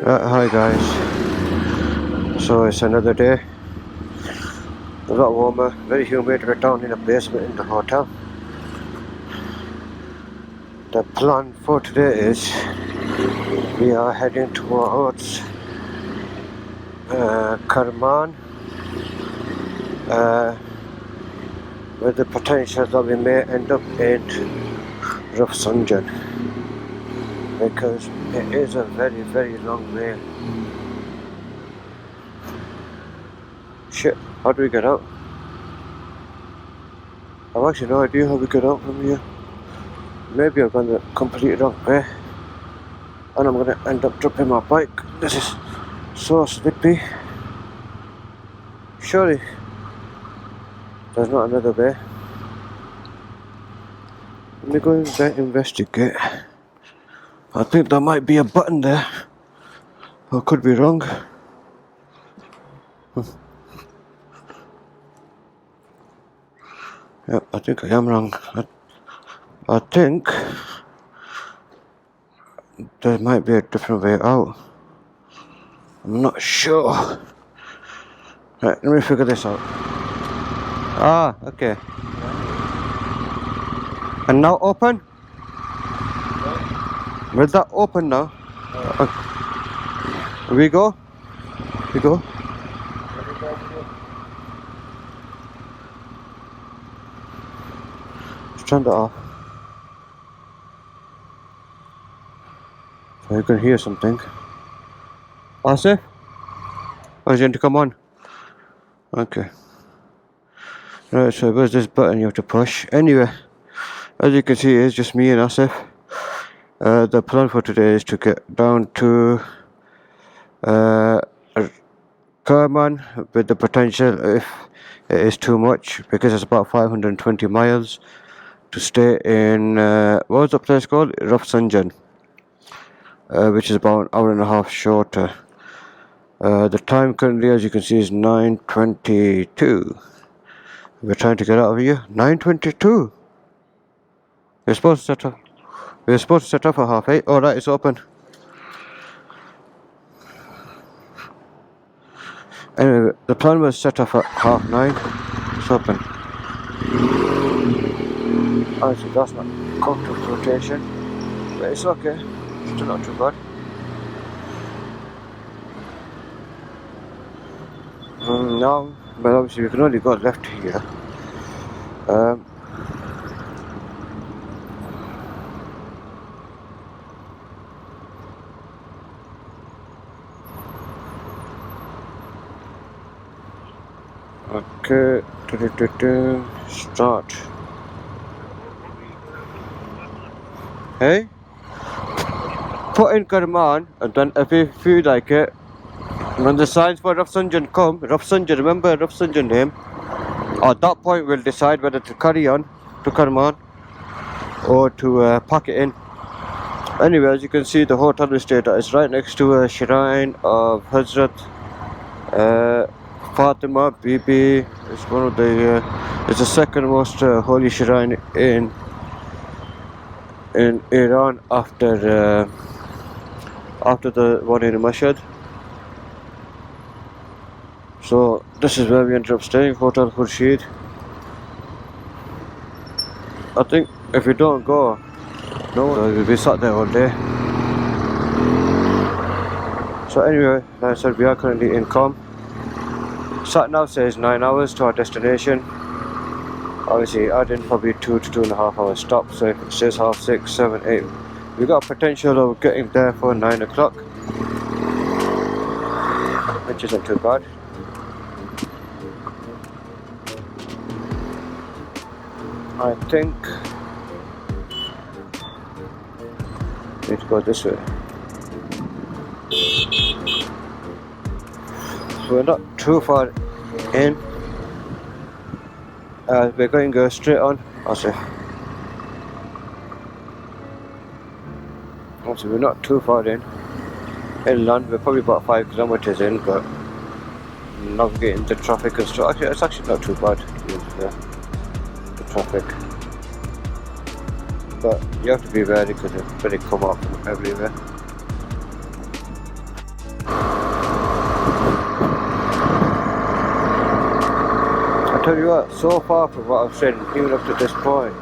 Hi guys, so it's another day, a lot warmer, very humid. We're down in a basement in the hotel. The plan for today is we are heading towards Kerman with the potential that we may end up in Refueling, because it is a very long way. Shit, how do we get out? I've actually no idea how we get out from here. Maybe I've gone the completely wrong way and I'm gonna end up dropping my bike. This is so slippy. Surely there's not another way. Let me go and investigate. I think there might be a button there. I could be wrong. Yeah, I think I am wrong. I think there might be a different way out. I'm not sure. Right, let me figure this out. Ah, okay. And now open? Will that open now? We go? We go? Let's turn that off. So you can hear something. Asif? Oh, is it going to come on? Okay. Right, so where's this button you have to push? Anyway, as you can see, it's just me and Asif. The plan for today is to get down to Kerman with the potential, if it is too much, because it's about 520 miles, to stay in, what was the place called? Refueling, which is about an hour and a half shorter. The time currently, as you can see, is 9:22. We're trying to get out of here. 9:22. We're supposed to set up. We're supposed to set up at 8:30. Oh, right, it's open. Anyway, the plan was set up at 9:30. It's open. Honestly, that's not comfortable rotation, but it's okay. Still not too bad. Now, well, obviously we can only go left here. Okay, start. Hey, put in Kerman, and then if you feel like it, when the signs for Refueling come, remember Refueling name, at that point we'll decide whether to carry on to Kerman or to pack it in. Anyway, as you can see, the hotel estate is right next to a shrine of Hazrat Fatima Bibi. It's one of the it's the second most holy shrine in Iran after the one in Mashhad. So this is where we ended up staying, Hotel Khurshid. I think if we don't go, no one will be sat there all day. So anyway, like I said, we are currently in Com. Sat nav says 9 hours to our destination. Obviously adding probably 2 to 2.5 hours stop, so if it says 6:30, 7, 8, we got potential of getting there for 9 o'clock, which isn't too bad. I think we need to go this way. So we're not too far in. We're going to go straight on. Also, we're not too far inland. We're probably about 5 kilometers in, but navigating the traffic and stuff. Actually, it's actually not too bad to be the traffic, but you have to be ready because it's really come up from everywhere. tell you what, so far from what I've said, even up to this point,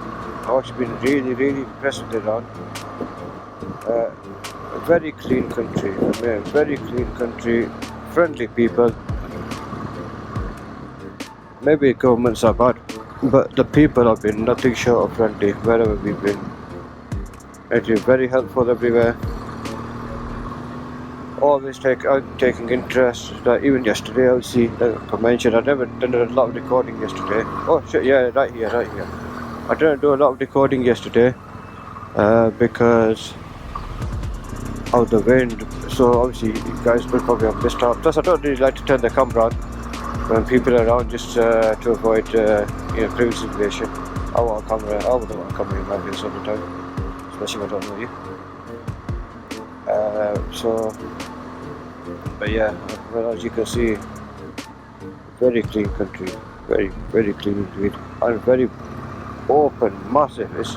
I've actually been really impressed with Iran. A very clean country, I mean, very clean country, friendly people. Maybe governments are bad, but the people have been nothing short of friendly wherever we've been. It's been very helpful everywhere. Always taking interest. Like even yesterday, obviously, like I mentioned, I never done a lot of recording yesterday. Oh shit, yeah, right here. I didn't do a lot of recording yesterday because of the wind. So obviously, you guys will probably have missed out. Plus, I don't really like to turn the camera on when people are around, just to avoid privacy invasion. I wouldn't want a camera in my face all the time, especially if I don't know you. But yeah, well, as you can see, very clean country, very clean indeed, and very open, massive. It's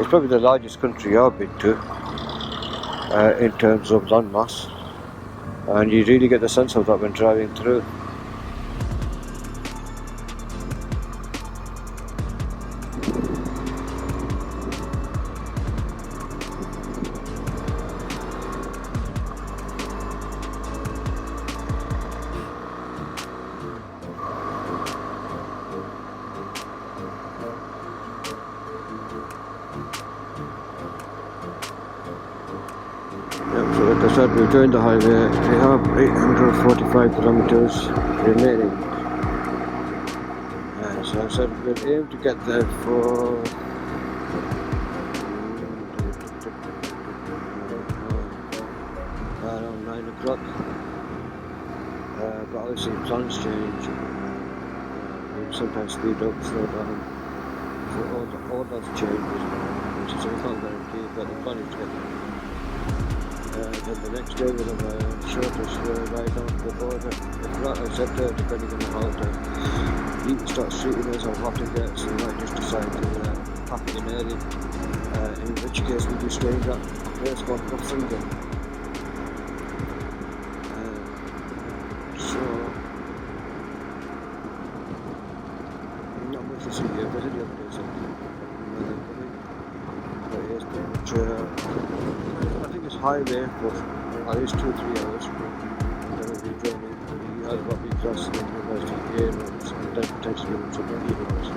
probably the largest country I've been to in terms of land mass, and you really get the sense of that when driving through. So like I said, we've joined the highway. We have 845 kilometers remaining. So I said we'll aim to get there for around 9 o'clock. But obviously plans change. We sometimes speed up, slow down. So all that changes. So we can't guarantee, but the plan is to get there. Then the next day we'll have a shortest ride down to the border. If not, I said depending on how the heat starts treating us or hot it gets, we might just decide to pack it in early. In which case we'll be staying at a place called Refueling. So not much to see here, but any other days but here's pretty much I think it's highway for at least 2-3 hours. Then we'll be joining the other what we cross the University A roads and then potentially some B roads,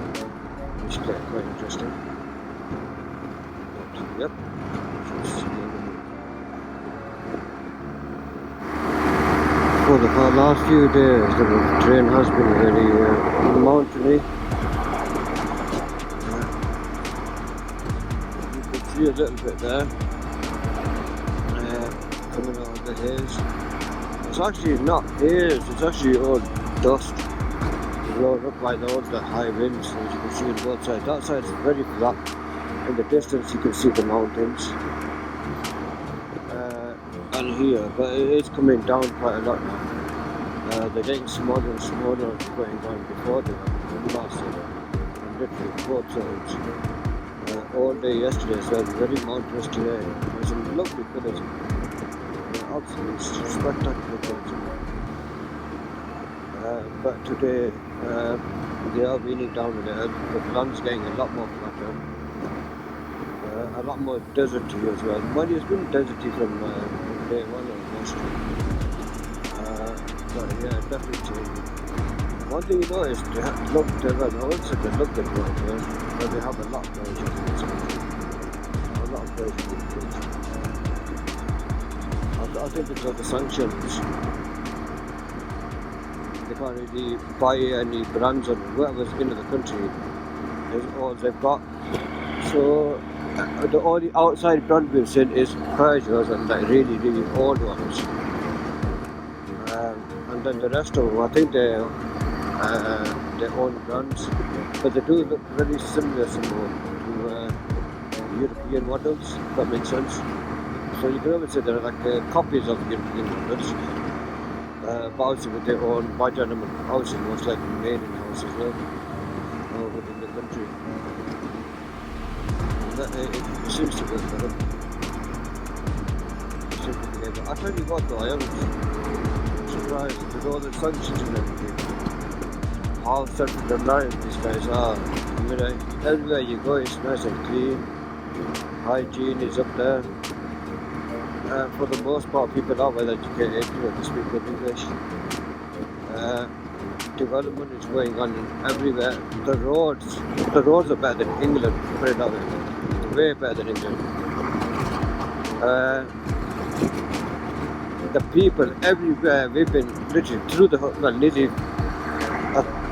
which is quite interesting. But, yep. For the last few days, the train has been very mountainy. You can see a little bit there. Coming out of the haze. It's actually not haze, it's actually all dust blown up by all the high winds, as you can see on both sides. That side is very flat. In the distance you can see the mountains. And here, but it's coming down quite a lot now. They're getting smaller and smaller going on before they were massive. And literally both sides. All day yesterday, so very mountainous today. It was a lovely village. Absolutely spectacular village. But today they are weaning down a little. The land's getting a lot more flatter. A lot more deserty as well. Well, it's been deserty from day one almost. But yeah, definitely changing. One thing you know is they have looked at the also they looked at the but they have a lot of versions in this country. A lot of versions in this country. I think because of the sanctions, they can't really buy any brands on whoever's into the country is all they've got. So the only outside brand we've seen is Peugeots and like really old ones. And then the rest of them, I think they're their own brands, but they do look very similar to European models, if that makes sense. So you can always say they're like copies of European models, but obviously with their own badge and obviously most likely made in house as well, within the country. It seems to work better. I tell you what though, I am surprised with all the sanctions and everything. how self-reliant these guys are. I mean, everywhere you go, it's nice and clean. Hygiene is up there. For the most part, people are well educated. They speak good English. Development is going on everywhere. The roads are better than England. Put it that way. Way better than England. The people everywhere, we've been literally through the well, nearly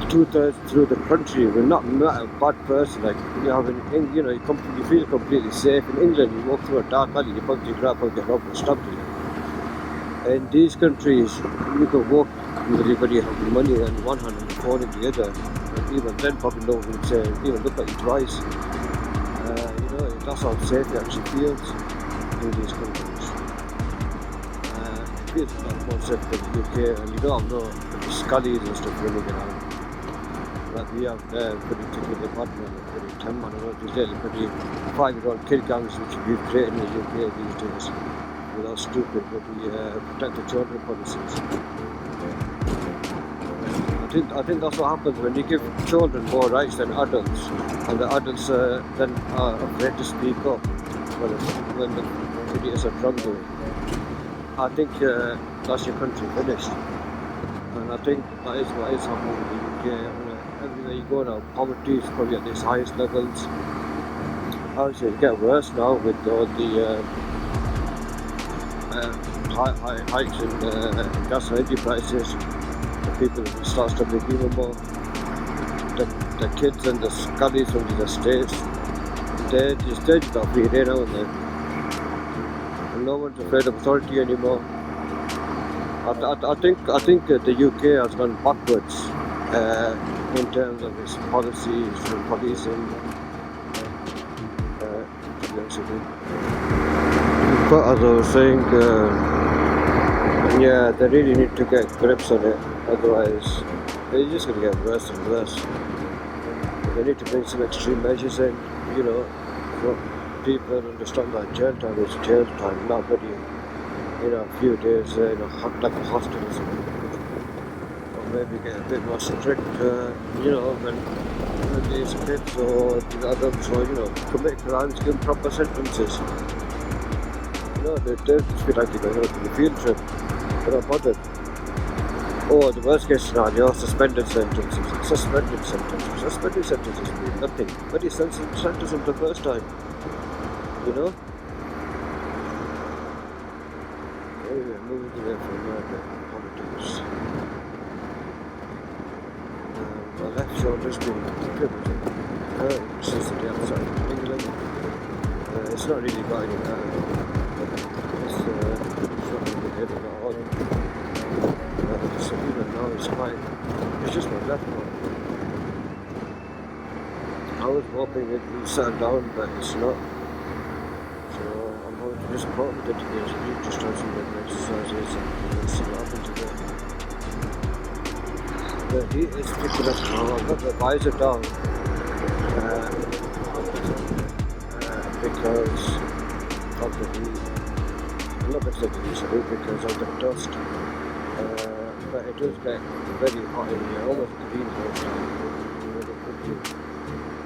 2/3 through the country. We're not a bad person. Like you feel completely safe. In England, you walk through a dark alley, you probably grab or get robbed and stabbed you. In these countries, you can walk with everybody having money in one hand and the phone in the other. And even then, probably no one would say, even look at you twice. That's how safe it actually feels in these countries. It feels a lot more safe than the UK, and you don't have no scullies and stuff running around. Like we have there, pretty typical Batman, pretty 10 man, these little pretty 5-year-old kid gangs which we've created in the UK these days with our stupid protect the children policies. I think that's what happens when you give children more rights than adults, and the adults then are afraid to speak up when the idiots are struggling. I think that's your country finished, and I think that is what is happening in the UK. Everywhere you go now, poverty is probably at its highest levels. Obviously, it'll get worse now with all the high hikes in gas and energy prices. People start struggling even more. The kids and the scullies from the estates, they just got free day now and then. And no one's afraid of authority anymore. I think the UK has gone backwards in terms of its policies and policing. To be honest with you. But as I was saying, they really need to get grips on it. Otherwise, they're just going to get worse and worse. They need to bring some extreme measures in, for people understand that jail time is jail time, not really, a few days, like a hostel or something. Or maybe get a bit more strict, when these kids or the adults commit crimes, give them proper sentences. They just feel like they're going on a field trip. They're not bothered. Or the worst case scenario, suspended sentences. Suspended sentences mean nothing. But he sentenced them the first time. Anyway, moving away from America, politics. My left shoulder's been hurting since the day outside England. It's not really got any better. It's not really good at all. So even now it's just my left one. I was hoping it would settle down, but it's not. So I'm going to just put with it today, just try some little exercises and see what happens again. The heat is picking up now. I've got the visor down because of the heat. I'm not going to say the heat, because of the dust. But it does get very hot in here, almost greenhouse really quickly.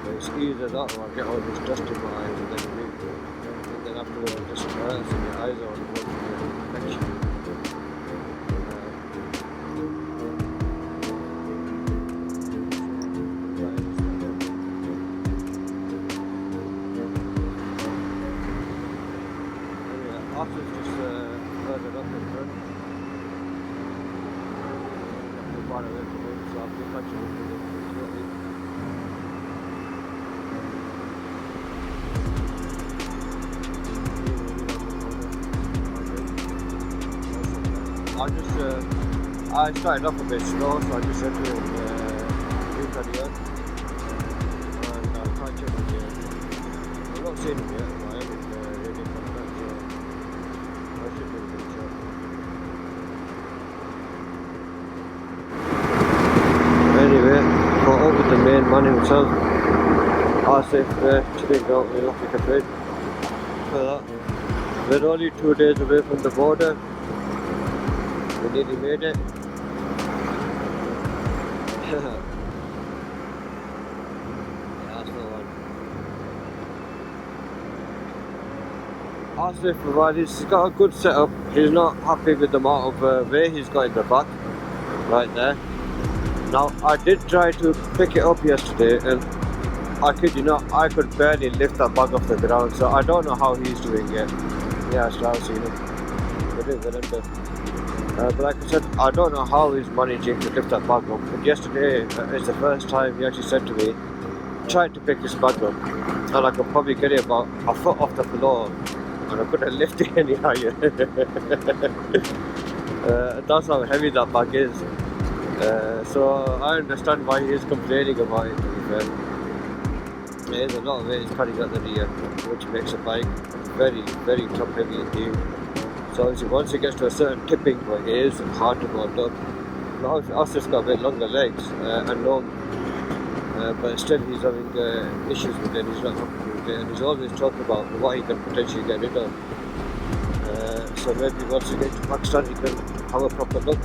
But it's either that or I get all this dust in my eyes and then afterwards it just hurts and your eyes are on one infection. Asif just further up in front. Far away from it, so I'll be catching it shortly. I started off a bit slow, so I just said to him, you carry on, and I'll catch him again. I've not seen him yet, but I haven't really contact, so I should be a good shot. Anyway, caught up with the main man himself, Asif, chilling out in Lucky Cafe for that. We're only 2 days away from the border. We nearly made it. Asif, while he's got a good setup, he's not happy with the amount of weight he's got in the back, right there. Now, I did try to pick it up yesterday, and I kid you not, I could barely lift that bag off the ground, so I don't know how he's doing it. Yeah, so I've seen him. But like I said, I don't know how he's managing to lift that bag up. But yesterday is the first time he actually said to me, try to pick this bag up, and I could probably get it about a foot off the floor, and I couldn't lift it any higher. That's how heavy that bag is. So I understand why he is complaining about it, to be fair. There's a lot of weight he's carrying at the rear, which makes a bike very, very top heavy indeed. So obviously once it gets to a certain tipping point, it is hard to hold up. Now Asif's got a bit longer legs and long, but still he's having issues with it. He's not happy with it, and he's always talking about what he can potentially get rid of. So maybe once he gets to Pakistan, he can have a proper look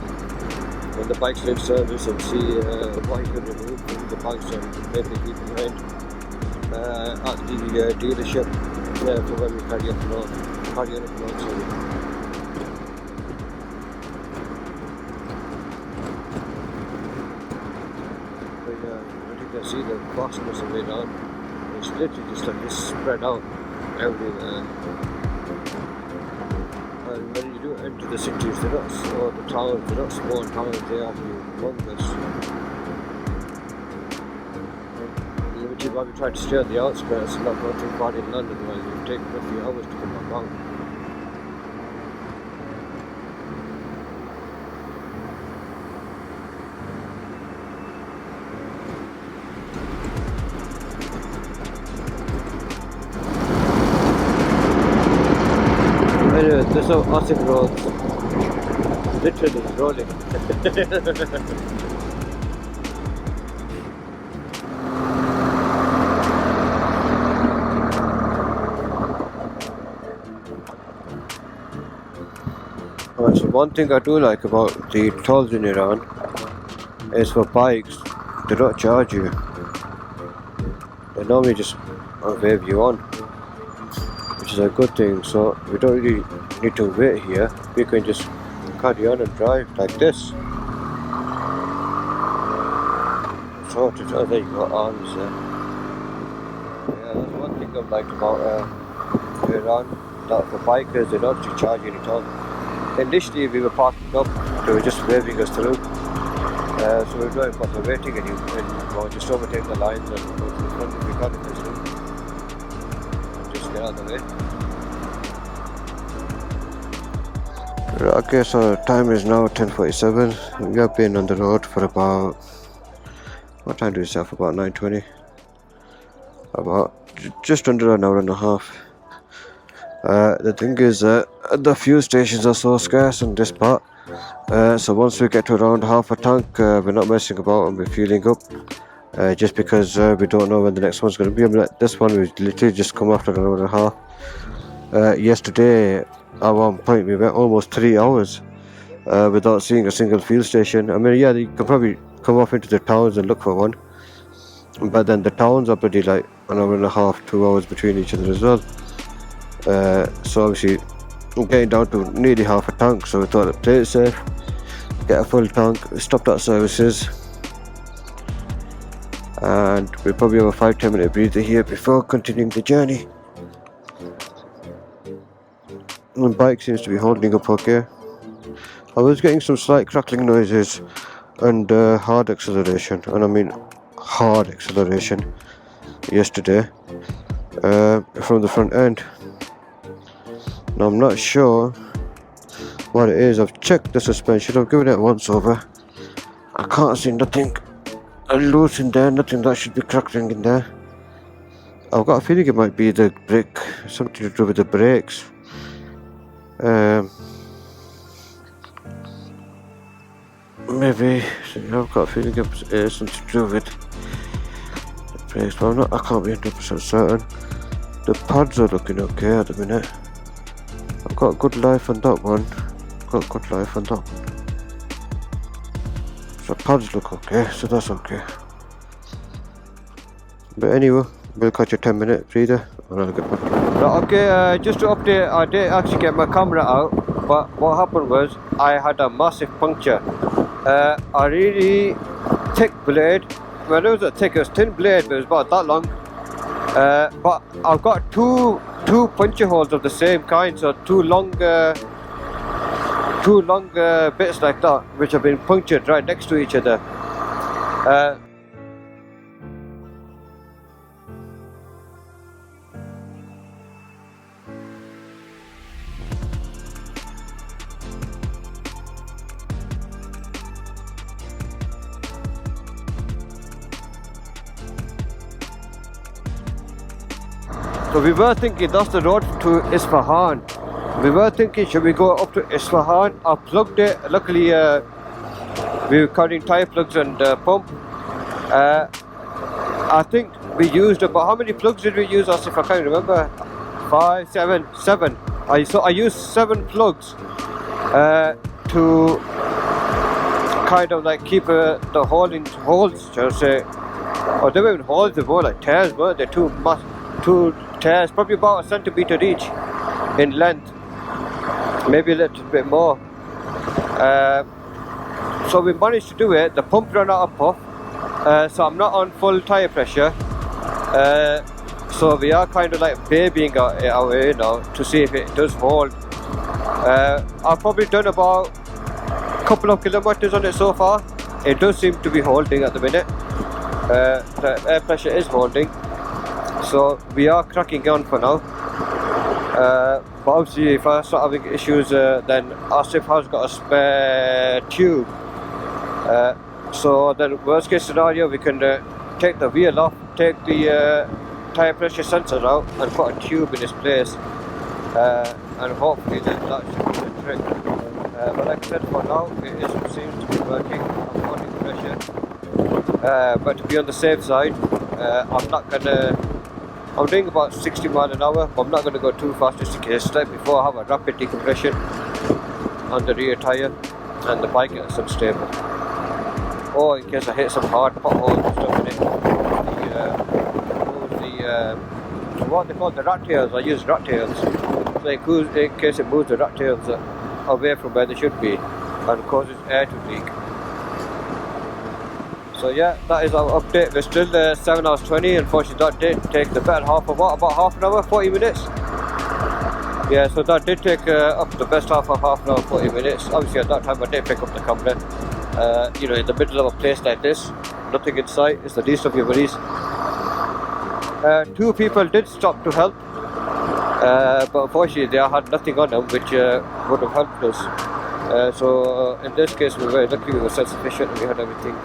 when the bike's in service and see what he can remove from the bikes and maybe leave behind at the dealership for when we carry up north. You can see the vastness of it on. It's literally just like this spread out everywhere. And when you do enter the cities, they're not, or the towns, they're not small towns, they are humongous. Which is why we try to stay on the outskirts and not go too far in London, where it will take roughly hours to come back down. Anyway, this is how Asif rolls. Literally rolling. So one thing I do like about the tolls in Iran is for bikes, they don't charge you. They normally just wave you on, which is a good thing. So we don't really need to wait here. We can just carry on and drive like this. So there you go, arms there. Yeah, that's one thing I've liked about Iran, that for bikers they don't actually charge you any toll. Initially we were parking up, they were just waving us through. So we were not bother waiting and just overtake the lines and go to the front if we can't just get out of the way. Okay, so time is now 10:47. We have been on the road for about, what time do we start? For about 9:20. About just under an hour and a half. The thing is the fuel stations are so scarce on this part, so once we get to around half a tank, we're not messing about and we're fueling up, just because we don't know when the next one's going to be. I mean, like this one we literally just come after an hour and a half. Yesterday at one point we went almost 3 hours without seeing a single fuel station. I mean, yeah, you can probably come off into the towns and look for one, but then the towns are pretty like an hour and a half, 2 hours between each other as well. So obviously getting down to nearly half a tank, so we thought I'd play it safe, get a full tank. We stopped at services and we probably have a 5-10 minute breather here before continuing the journey. The bike seems to be holding up okay. I was getting some slight crackling noises and hard acceleration, and I mean hard acceleration yesterday from the front end. Now I'm not sure what it is. I've checked the suspension, I've given it a once over. I can't see nothing loose in there, nothing that should be crackling in there. I've got a feeling it might be the brake, something to do with the brakes. Maybe, I've got a feeling it's something to do with the brakes, but I can't be 100% certain. The pads are looking okay at the minute. I've got good life on that one. So pads look okay, so that's okay. But anyway, we'll catch a 10 minute breather and I'll get back. Right, okay, just to update, I did actually get my camera out, but what happened was I had a massive puncture. A really thick blade. Well, it was a thick, it was thin blade, but it was about that long. But I've got two puncture holes of the same kind, so two long bits like that, which have been punctured right next to each other. So we were thinking that's the road to Isfahan. We were thinking, should we go up to Isfahan? I plugged it. Luckily, we were carrying tire plugs and pump. I think we used about, how many plugs did we use, Asif? I can't remember. 5, 7, 7. I used 7 plugs to kind of like keep the holes, shall I say. Or they weren't even holes, they were like tears, weren't they? Two tears, probably about a centimetre each in length, maybe a little bit more. So we managed to do it. The pump ran out of puff, so I'm not on full tyre pressure. So we are kind of like babying it away now to see if it does hold. I've probably done about a couple of kilometres on it so far. It does seem to be holding at the minute. The air pressure is holding. So we are cracking on for now. But obviously if I start having issues, then Asif has got a spare tube. So then worst case scenario, we can take the wheel off, take the tyre pressure sensor out and put a tube in its place. And hopefully then that should do the trick. But like I said, for now it seems to be working. I'm holding pressure. But to be on the safe side, I'm doing about 60 miles an hour, but I'm not going to go too fast just in case. Like before, I have a rapid decompression on the rear tyre and the bike gets unstable. Or in case I hit some hard potholes and stuff in it. What they call the rat tails, I use rat tails. So in case it moves the rat tails away from where they should be and causes air to leak. So yeah, that is our update. We're still 7 hours 20. Unfortunately, that did take the better half of what? About half an hour, 40 minutes? Yeah, so that did take up the best half of half an hour, 40 minutes. Obviously, at that time, I did pick up the camera. In the middle of a place like this, nothing in sight, it's the least of your worries. 2 people did stop to help, but unfortunately, they had nothing on them which would have helped us. So in this case, we were very lucky, we were self-sufficient and we had everything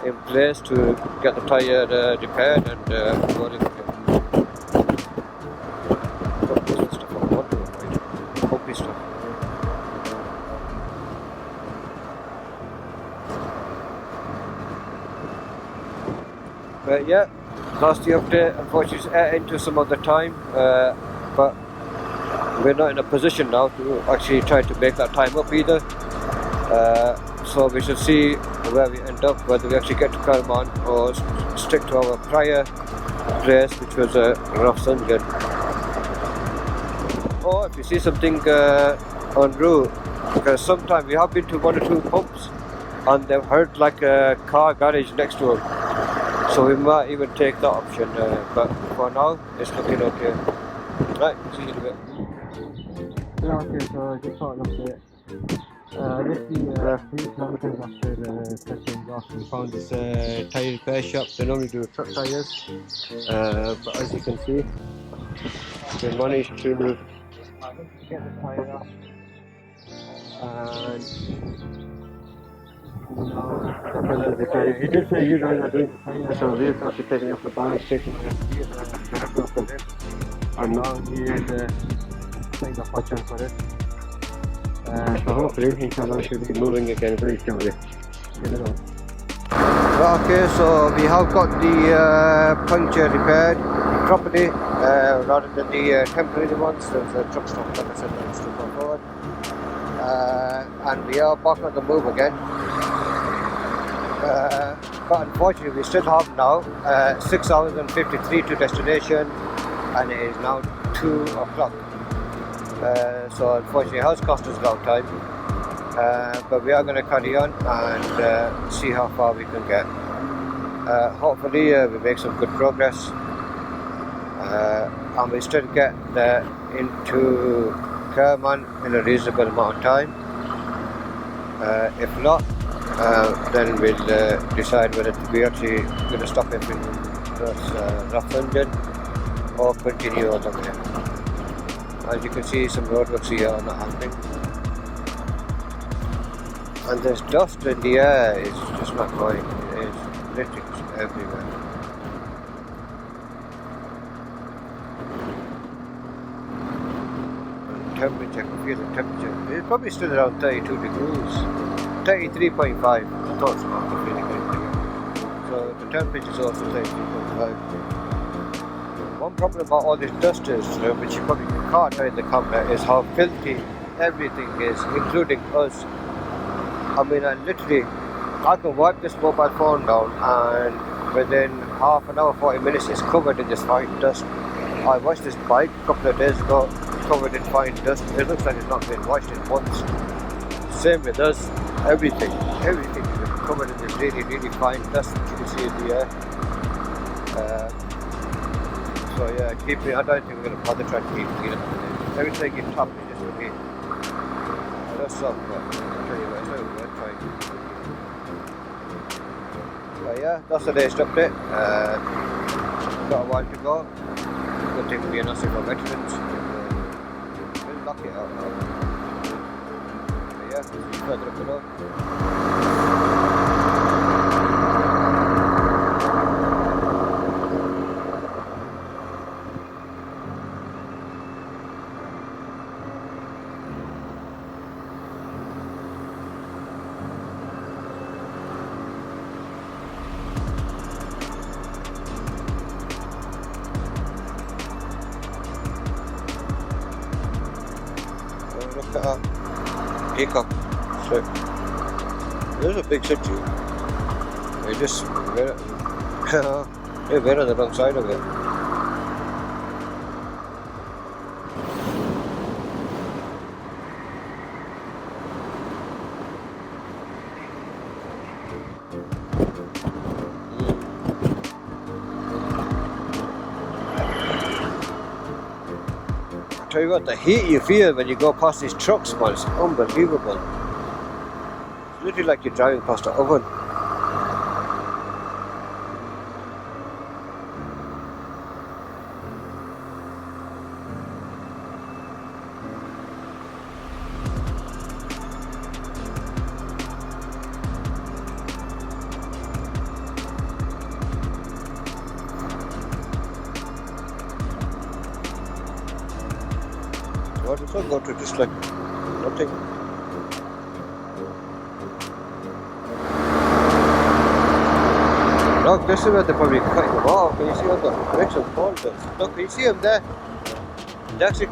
in place to get the tyre repaired and rolling again. But yeah, that's the update. Unfortunately, it's into some other time, but we're not in a position now to actually try to make that time up either. So we should see where we end up, whether we actually get to Kerman or stick to our prior place, which was Refueling. Or if you see something en route, because sometimes we have been to 1 or 2 pumps and they've heard like a car garage next to them. So we might even take that option, but for now it's looking okay. Right, see you in a bit. Yeah, okay, so just thought an update. This is the 3 kilometers after setting off. We found this tyre repair shop. They normally do truck tyres, but as you can see, we managed to get the tyre off. And he did say you guys are doing the tyre, so we're actually taking off the bag, taking the gear off the lift, and now he is putting the puncture for it. So hopefully, inshallah, should be moving again very shortly. Okay, so we have got the puncture repaired properly, rather than the temporary ones. There's a truck stop, like I said, that's to go forward. And we are back on the move again. But unfortunately, we still have now 6 hours and 53 to destination. and it is now 2 o'clock. So unfortunately it has cost us a lot of time, but we are going to carry on and see how far we can get. Hopefully we make some good progress, and we still get into Kerman in a reasonable amount of time. If not, then we'll decide whether we actually going to stop it in Refueling or continue on the way. As you can see, some roadworks here are not happening, and there's dust in the air. It's just not going. It is literally just everywhere. And temperature, I can feel the temperature. It's probably still around 32 degrees. 33.5. I thought it's not the feeling anything. So the temperature is also 33.5. One problem about all these dust is, which you probably can't tell in the camera, is how filthy everything is, including us. I mean, I can wipe this mobile phone down and within half an hour, 40 minutes, it's covered in this fine dust. I washed this bike a couple of days ago, covered in fine dust. It looks like it's not been washed in months. Same with us, everything is covered in this really, really fine dust, which you can see in the air. So yeah, I don't think we're going to bother trying to keep it clean up. Everything you top is just for me. That's all, but I'll tell you what, it's not worth trying. But yeah, that's the latest update. Got a while to go. Good thing we are not for veterans. We'll lock it out now. But yeah, see you further up below. Look at that peacock. So there's a big city. They just they're on the wrong side of it. Tell you what, the heat you feel when you go past these trucks, man, it's unbelievable. It's literally like you're driving past an oven. What if I go to just like nothing? Look, this is where they're probably cutting them off. Can you see all the bricks and boulders? Look, can you see them there? They actually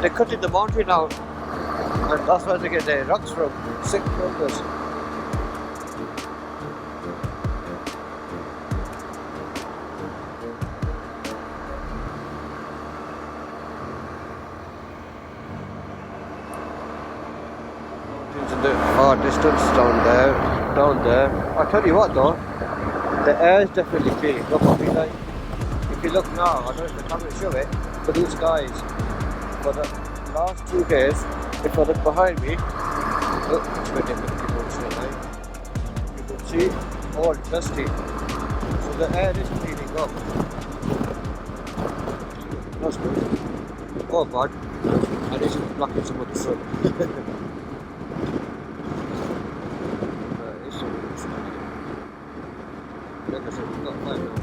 they're cutting the mountain out, and that's where they get their rocks from, sick boulders. The far distance down there. I'll tell you what though, the air is definitely cleaning up. I mean, like, if you look now, I don't know if the camera will show it, but these skies for the last 2 days, if I look behind me, look, it's very difficult to see now. You can see all dusty. So the air is cleaning up. That's good. Oh god, and it's blocking some of the sun. Like I said, we've got 5 now.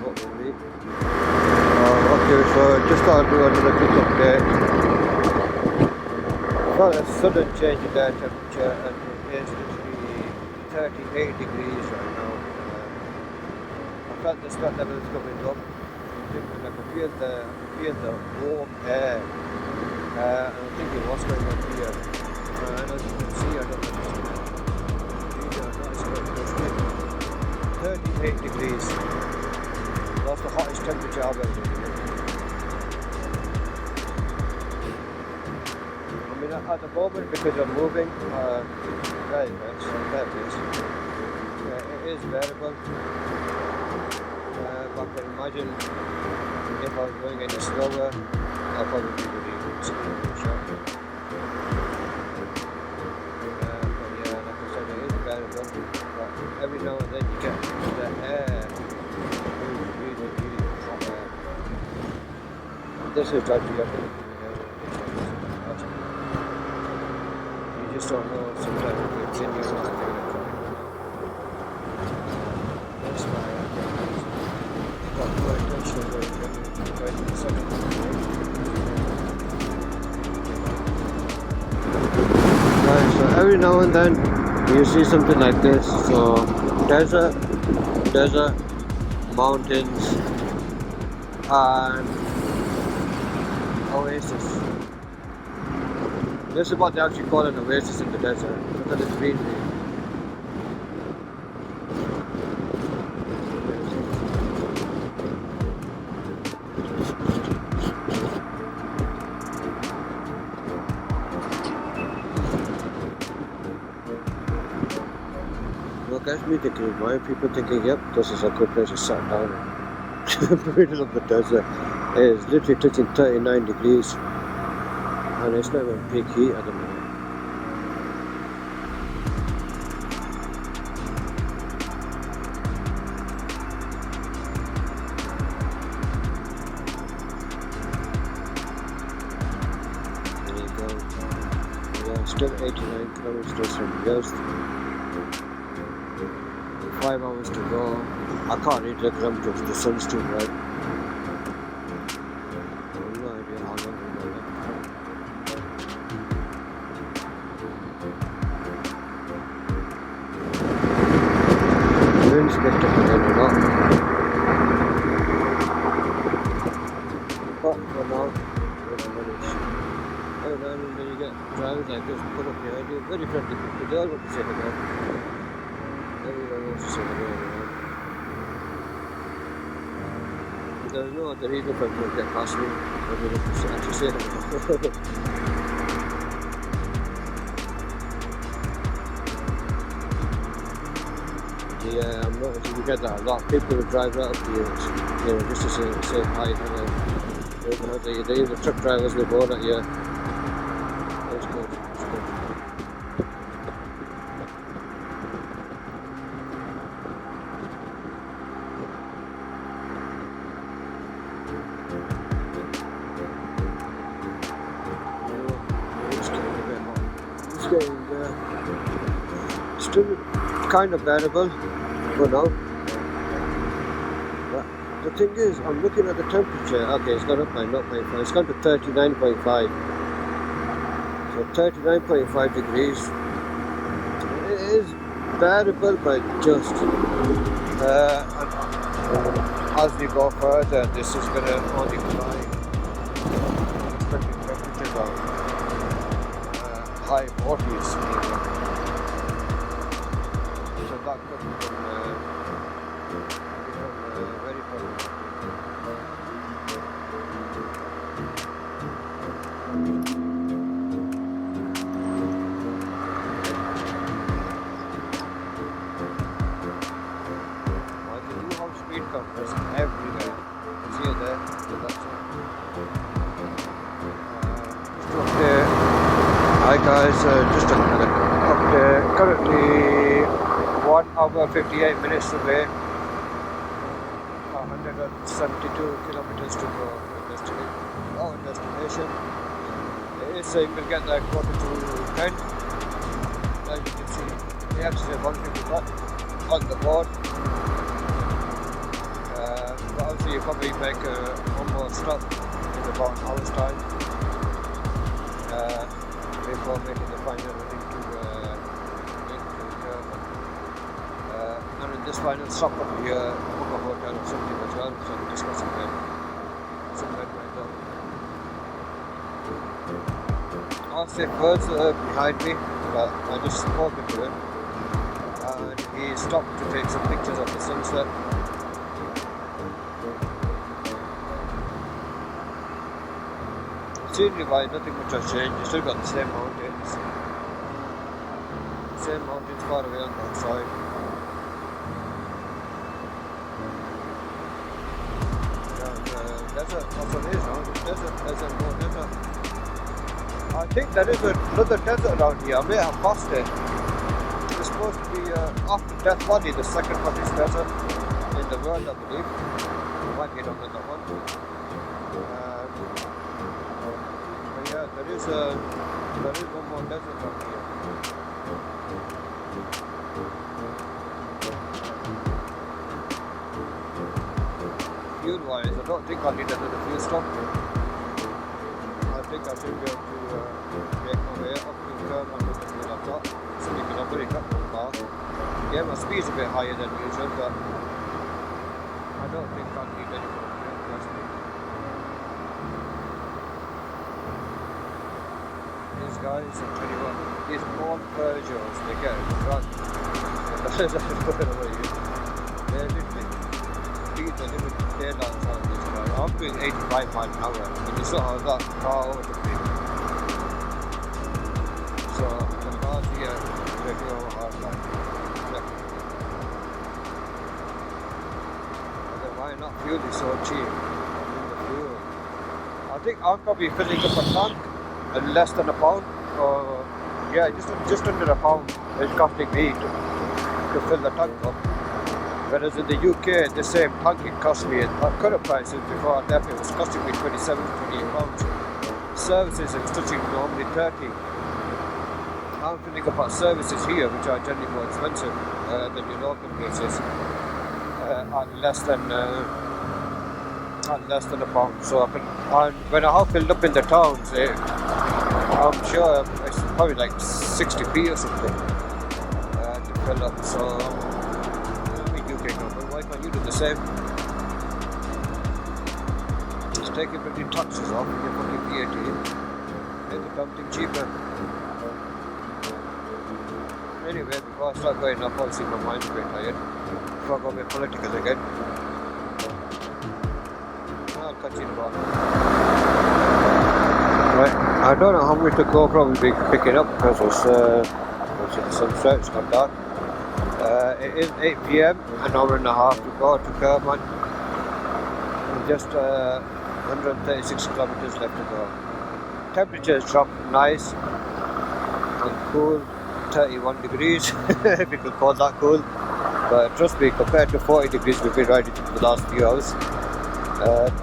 What we need. Okay, so just thought I'd do another quick update. Got a sudden change in air temperature, and it is literally 38 degrees right now. I felt the sweat levels coming up. I can feel the warm air. And I'm thinking what's going on here. And as you can see, I don't know. 38 degrees. That's the hottest temperature I've ever been in. I mean, at the moment, because I'm moving, very best, very best. It is bearable. But I can imagine if I was going any slower, I probably would even shot. But yeah, like I said, it is bearable. But every now and then you get the air really hot air. This is like the other. You just don't know sometimes if it's in your mind. That's why I got more attention when the second. Right, so every now and then you see something like this. So desert, mountains, and oasis. This is what they actually call an oasis in the desert. Look at the greenery. Well, gets me thinking, why are people thinking, yep, this is a good place to sit down in the middle of the desert. It is literally touching 39 degrees and it's not even peak heat at the moment. There you go. Yeah, still 89 kilometers from Yost. 5 hours to go. I can't read the kilometers because the sun's too bright. I have no idea how long we're going. The wind's picked up again a lot. But for now, we're going to manage. Every now and then you get drivers like this pull up behind you. Very friendly people. They all want to say hello. Everyone wants to say hello. There's no other reason for people to get past me. I mean, actually say hello. Yeah, I'm noticing you get that a lot. People will drive right up to you, just to say hi, hello. They even truck drivers, they go at you. It's good, it's good. It's getting a bit hot. It's getting still kind of bearable for now. But the thing is, I'm looking at the temperature. Okay, it's gone up by 0.5. It's gone to 39.5. So 39.5 degrees. It is bearable, but just as we go further, this is going to only climb. Expecting temperatures of high 40s. So that could become very problematic. They do have speed cameras everywhere. You see it there, so that's it. Just up there. Hi guys, just a up there. Currently 1 hour 58 minutes away. 172 kilometers to go to our destination. It is saying we'll get there quarter to 10. As you can see, we have to say 150 on the board. But obviously you probably make one more stop in about an hour's time before making the final into Kerman. And in this final stop will be a hotel or something as well, so I'm discussing that. Somewhere right now. Asif was behind me, but I just spoke to him and he stopped to take some pictures of the sunset. Scenery wise, nothing much has changed. You still got the same mountains. Same mountains far away on that side. Desert, that's what it is now. Desert, more desert. I think there is another desert around here. I may have passed it. It's supposed to be after Death Valley, the second hottest desert in the world, I believe. I might get on with that one. But yeah, there is one more desert around here. Fuel wise, I don't think I'll need another fuel stop. I think I should be able to make my way up to Kerman with the fuel I've got. So we can operate up the car. Yeah, my speed's a bit higher than usual, but I don't think I'll need any more fuel, trust me. These guys, I'm telling you what, these old Peugeots, they get drunk. That's what I use. They're literally the limit taillights on this car. I'm doing 85 miles an hour and you saw how that car overtook me. So the cars here taking over hard line. And then why not? Fuel is so cheap. Fuel. I think I'm probably filling up a tank at less than £1 or yeah, just under £1 it's costing me to fill the tank up. Whereas in the UK, the same tank it cost me at current prices before I left, it was costing me 27 to 28 pounds. Services, it was touching normally 30. I'm filling up our services here, which are generally more expensive than your local places, at less than £1. So when I have filled up in the towns, I'm sure it's probably like 60p or something to fill up. So. Why can't you do the same? Just take your bloody taxes off and your fucking VAT. Make the damn thing cheaper. Anyway, before I start going up, obviously my mind's a bit tired. Before I go a bit political again. I'll catch you in a while. Right, I don't know how much to go, probably picking up because it's obviously the sunset, it's not dark. It is 8 PM, an hour and a half to go to Kerman. Just 136 kilometers left to go. Temperatures dropped nice and cool, 31 degrees, if you could call that cool. But trust me, compared to 40 degrees we've been riding for the last few hours,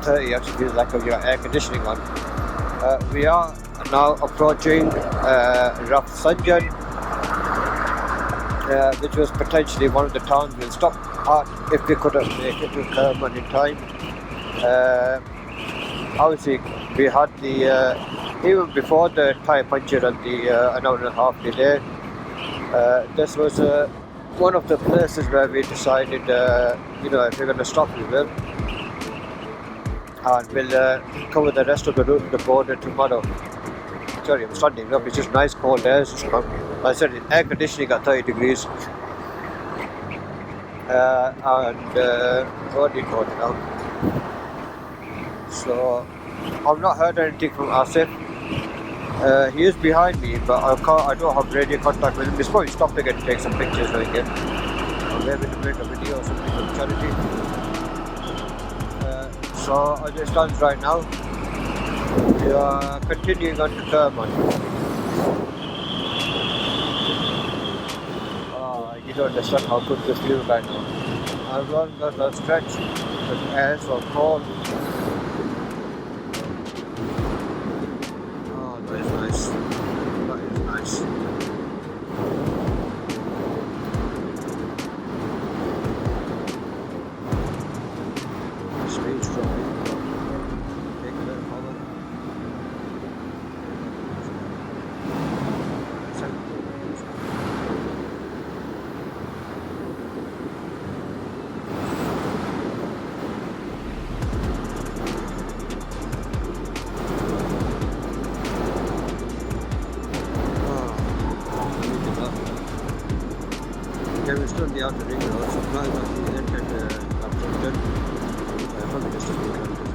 30 actually feels like you've got air conditioning on. We are now approaching Refueling, which was potentially one of the towns we'll stop at if we couldn't make it to Kerman in time. Obviously, we had the even before the tyre puncture and the an hour and a half delay. This was one of the places where we decided, if we're going to stop, we will, and we'll cover the rest of the route, the border tomorrow. Sorry, I'm standing up. It's just nice cold air. I said it's air conditioning at 30 degrees. What do you call it now? So I've not heard anything from Asif. He is behind me, but I don't have radio contact with him. He's probably stopped again to take some pictures again. Or maybe to make a video or something for charity. So as it stands right now, we are continuing on to Kerman. You don't understand how good this feels right now. As long as I stretch, the air so cold. Oh, that is nice. That is nice. Speed's dropping. Take a bit forward. we're still in the outer ring road, so flying off the entered London. Probably just a big country.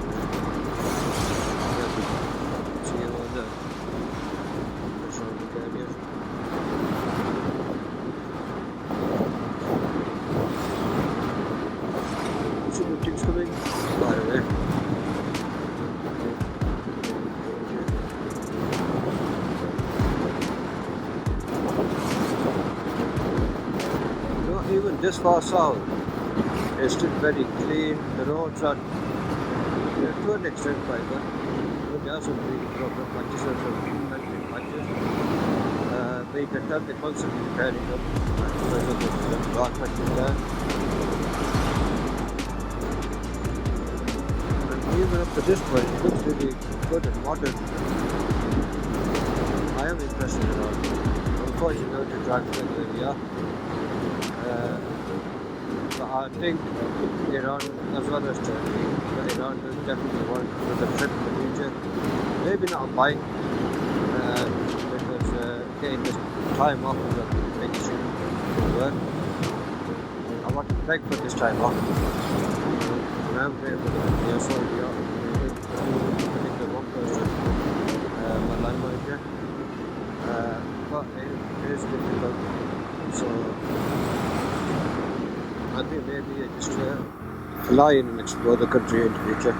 See all the surrounding areas. Some good things coming. By the way. Even this far south, it's still very clean. The roads are, to an extent, quite good. But there are some really broken patches and some invented patches. But you can tell they're constantly repairing them because of the dark patches there. And even up to this point, it looks really good and modern. I am impressed with it all. Unfortunately, to drive to where we are. But I think Iran, as well as Turkey, but Iran is definitely one for the trip in the future. Maybe not a bike, because getting this time off is a big issue for work. I want to beg for this time off. And I'm grateful that they are sorting out. I think the one person, my line manager. But it is difficult. So I think maybe I just fly in and explore the country in the future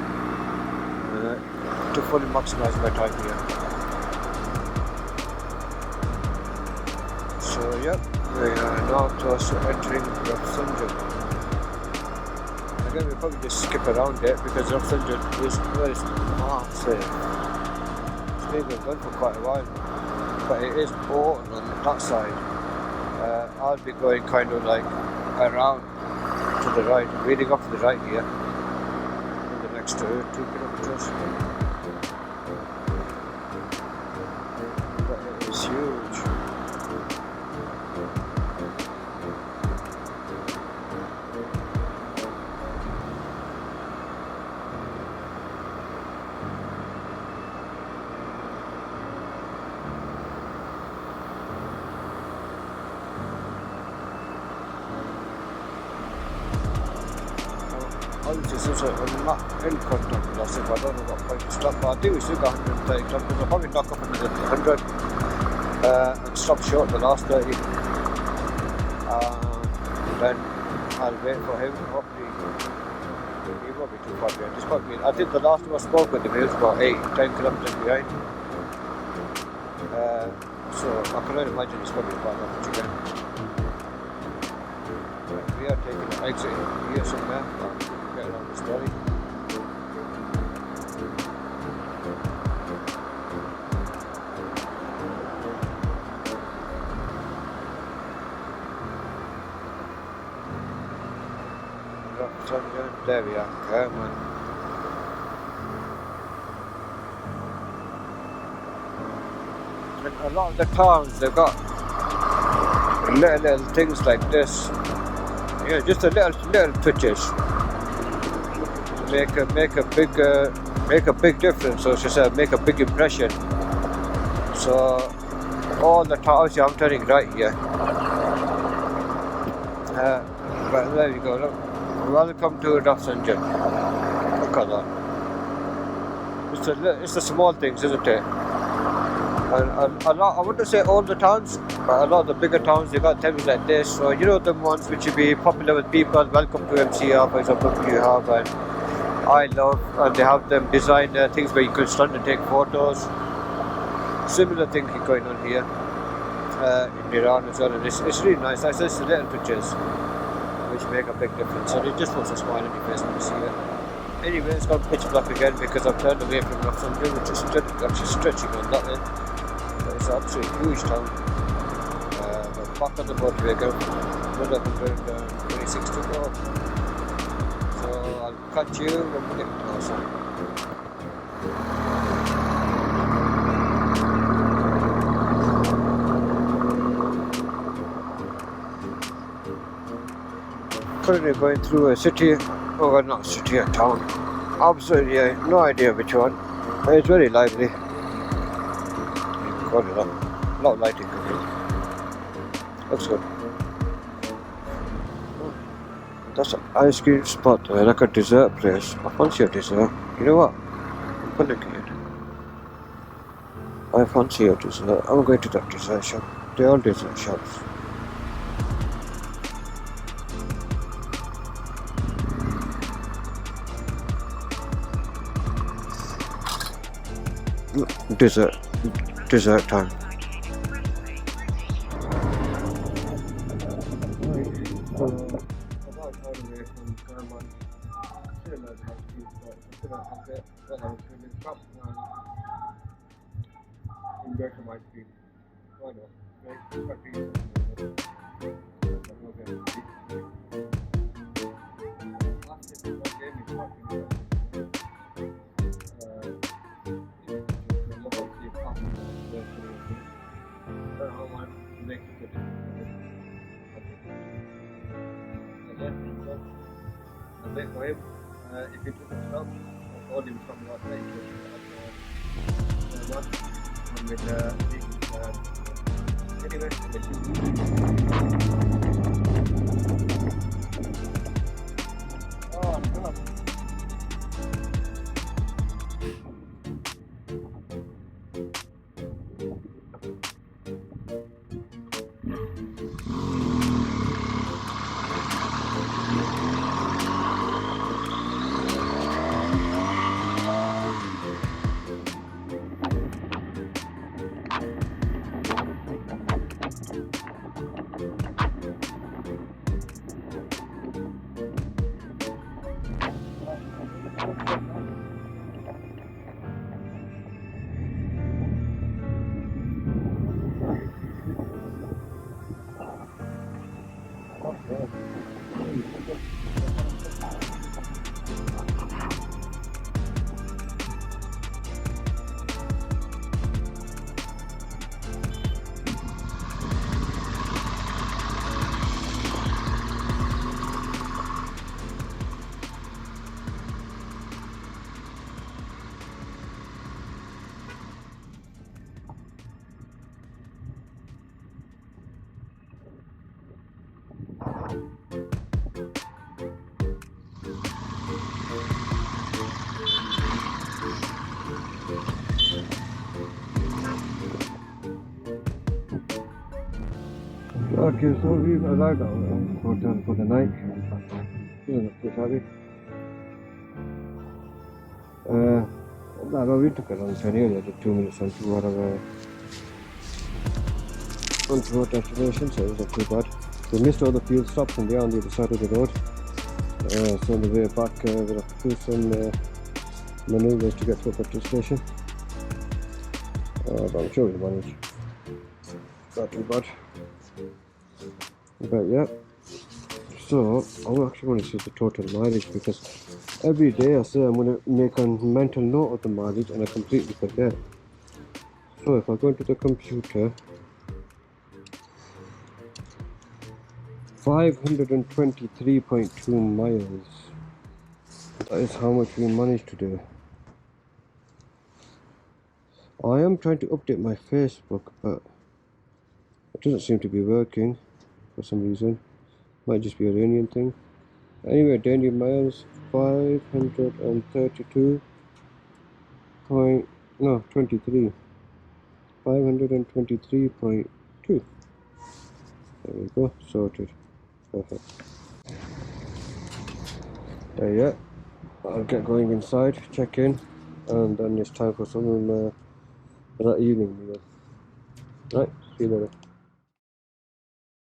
to fully maximize my time here. So yeah, we are now close to entering Refueling. Again, we'll probably just skip around it because Refueling is very massive. It's been going for quite a while, but it is open on that side. I'll be going kind of like around to the right, leading off to the right here in the next 2 kilometers. But it is huge. Obviously, since I'm not in contact with Asif, I don't know what point to stop, but I think we still got 130 kilometers. I'll probably knock up another 100 and stop short the last 30. Then I'll wait for him. Hopefully, he won't be too far behind. He's probably, I think the last time I spoke with him, he was about 8-10 kilometers behind. So I can only imagine he's probably about that much again. We are taking an exit here somewhere. Get around the story. There we are, Kerman. And a lot of the towns, they've got little things like this. Yeah, just a little twitches to make a big difference, or should I say, make a big impression. So all the towns, I'm turning right here. But there you go. Look, welcome to Refueling. Look at that. It's the small things, isn't it? And a lot, I wouldn't say all the towns, but a lot of the bigger towns, they got things like this. So you know the ones which will be popular with people. Welcome to MCR, for example, you have, and I love, and they have them design things where you can stand and take photos. Similar thing going on here in Iran as well, and it's really nice. It's just the little pictures which make a big difference, and it just puts a smile on your face when you see it. Anyway, it's gone pitch black again because I've turned away from Refueling, which is actually stretching on that end. It's an absolutely huge town. But back on the motorway again, another 126 to go. So I'll catch you when we get closer. Currently going through a city, well, not city, a town. Absolutely no idea which one. It's very lively. Got it up. A lot of lighting coming. Looks good. That's an ice cream spot there, like a dessert place. I fancy a dessert. You know what? I'm gonna get it. I fancy a dessert. I'm going to that dessert shop. They're all dessert shops. Dessert. Dessert time. About all the way from Kerman. Still not ice cream spot. I'm gonna get what I was feeling cup and enjoy some ice cream. Why not? Right? Cut these. Wait for him. If it doesn't stop, I called him from what I with oh, God. Okay, so we've arrived at our hotel for the night. Isn't it pretty happy? No, we took a long time anyway, the 2 minutes onto our destination, so it wasn't too bad. We missed all the fuel stops and they're on the other side of the road. So on the way back, we'll have to do some maneuvers to get to the petrol station. But I'm sure we'll manage. Not too bad. But yeah, so I actually want to see the total mileage because every day I say I'm going to make a mental note of the mileage and I completely forget. So if I go into the computer, 523.2 miles. That is how much we managed to do. I am trying to update my Facebook, but it doesn't seem to be working for some reason. Might just be a Iranian thing. Anyway, daily miles 532 point no 23 523.2. There we go, sorted. Perfect. There you go. I'll get going inside, check in, and then it's time for some that evening meal. Right, see you later.